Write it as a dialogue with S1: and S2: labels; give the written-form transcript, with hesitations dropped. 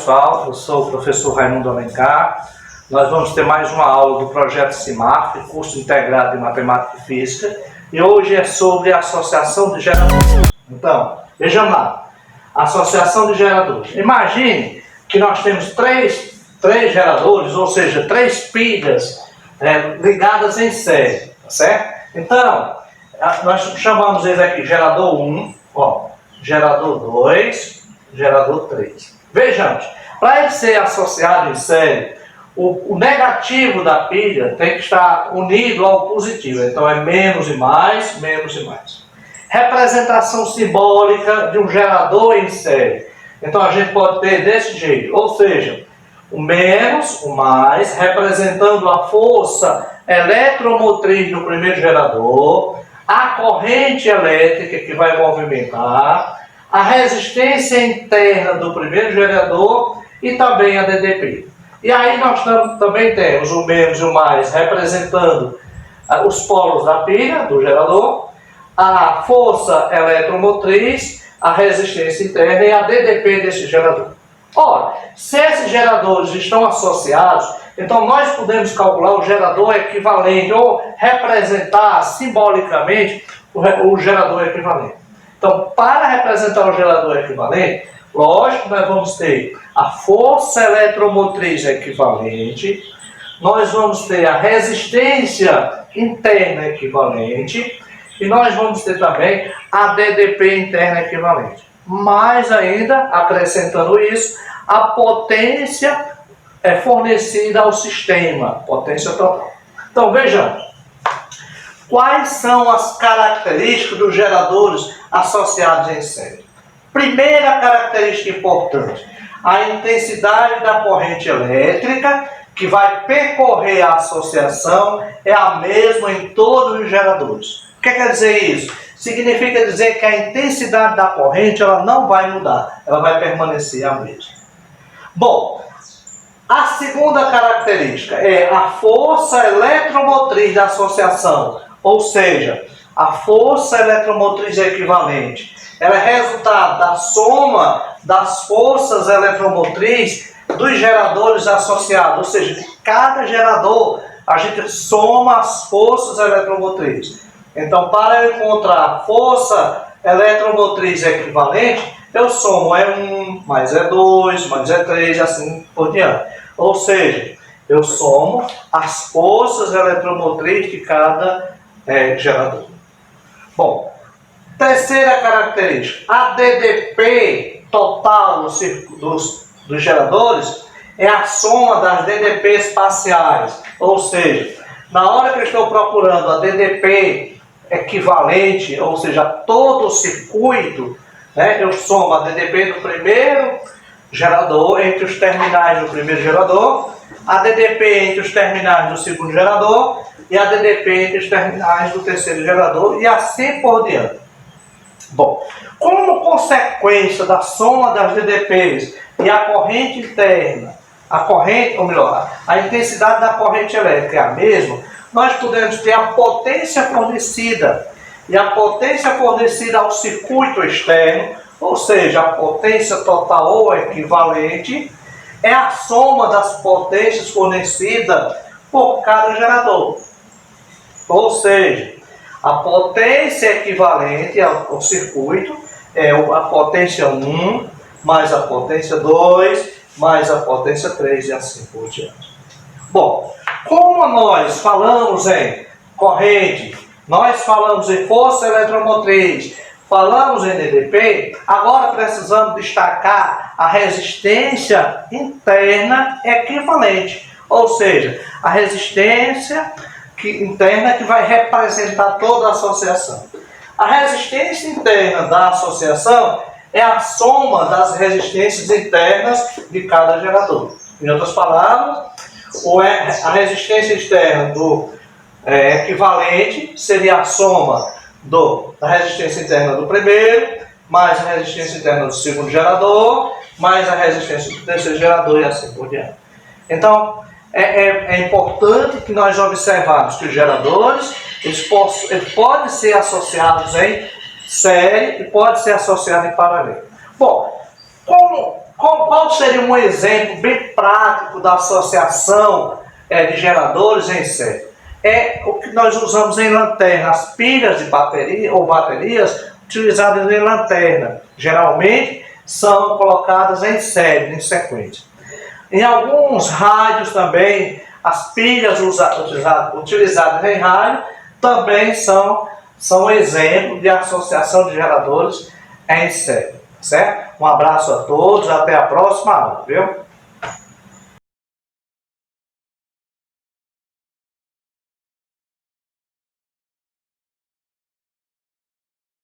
S1: pessoal, eu sou o professor Raimundo Alencar. Nós vamos ter mais uma aula do projeto CIMAP, curso integrado de Matemática e Física, e hoje é sobre a associação de geradores. Então, vejam lá, associação de geradores. Imagine que nós temos três geradores, ou seja, três pilhas ligadas em série, tá certo? Então, nós chamamos eles aqui gerador 1, gerador 2, gerador 3. Vejamos, para ele ser associado em série, o negativo da pilha tem que estar unido ao positivo. Então é menos e mais, menos e mais. Representação simbólica de um gerador em série. Então a gente pode ter desse jeito, ou seja, o menos, o mais, representando a força eletromotriz do primeiro gerador, a corrente elétrica que vai movimentar, a resistência interna do primeiro gerador e também a DDP. E aí nós também temos o menos e o mais representando os polos da pilha, do gerador, a força eletromotriz, a resistência interna e a DDP desse gerador. Ora, se esses geradores estão associados, então nós podemos calcular o gerador equivalente ou representar simbolicamente o gerador equivalente. Então, para representar o gerador equivalente, lógico, nós vamos ter a força eletromotriz equivalente, nós vamos ter a resistência interna equivalente e nós vamos ter também a DDP interna equivalente. Mais ainda, acrescentando isso, a potência fornecida ao sistema, potência total. Então, vejamos. Quais são as características dos geradores associados em série? Primeira característica importante, a intensidade da corrente elétrica que vai percorrer a associação é a mesma em todos os geradores. O que quer dizer isso? Significa dizer que a intensidade da corrente ela não vai mudar, ela vai permanecer a mesma. Bom, a segunda característica é a força eletromotriz da associação, ou seja, a força eletromotriz equivalente. Ela é resultado da soma das forças eletromotrizes dos geradores associados, ou seja, de cada gerador a gente soma as forças eletromotrizes. Então, para eu encontrar a força eletromotriz equivalente, eu somo E1, mais E2, mais E3 e assim por diante. Ou seja, eu somo as forças eletromotrizes de cada gerador. Bom, terceira característica, a DDP total dos geradores é a soma das DDPs parciais. Ou seja, na hora que eu estou procurando a DDP equivalente, ou seja, todo o circuito, eu somo a DDP do primeiro gerador entre os terminais do primeiro gerador, a DDP entre os terminais do segundo gerador e a DDP entre os terminais do terceiro gerador e assim por diante. Bom, como consequência da soma das DDPs e a corrente interna, a intensidade da corrente elétrica é a mesma, nós podemos ter a potência fornecida e a potência fornecida ao circuito externo, ou seja, a potência total ou equivalente, é a soma das potências fornecidas por cada gerador. Ou seja, a potência equivalente ao circuito é a potência 1, mais a potência 2, mais a potência 3 e assim por diante. Bom, como nós falamos em corrente, nós falamos em força eletromotriz, falamos em DDP, agora precisamos destacar a resistência interna equivalente. Ou seja, a resistência interna que vai representar toda a associação. A resistência interna da associação é a soma das resistências internas de cada gerador. Em outras palavras, a resistência externa do equivalente seria a soma da resistência interna do primeiro, mais a resistência interna do segundo gerador, mais a resistência do terceiro gerador e assim por diante. Então, é importante que nós observamos que os geradores eles podem ser associados em série e podem ser associados em paralelo. Bom, como Qual seria um exemplo bem prático da associação de geradores em série? É o que nós usamos em lanterna, as pilhas de bateria ou baterias utilizadas em lanterna. Geralmente são colocadas em série, em sequência. Em alguns rádios também, as pilhas utilizadas em rádio também são exemplo de associação de geradores em série. Certo? Um abraço a todos, até a próxima aula, viu?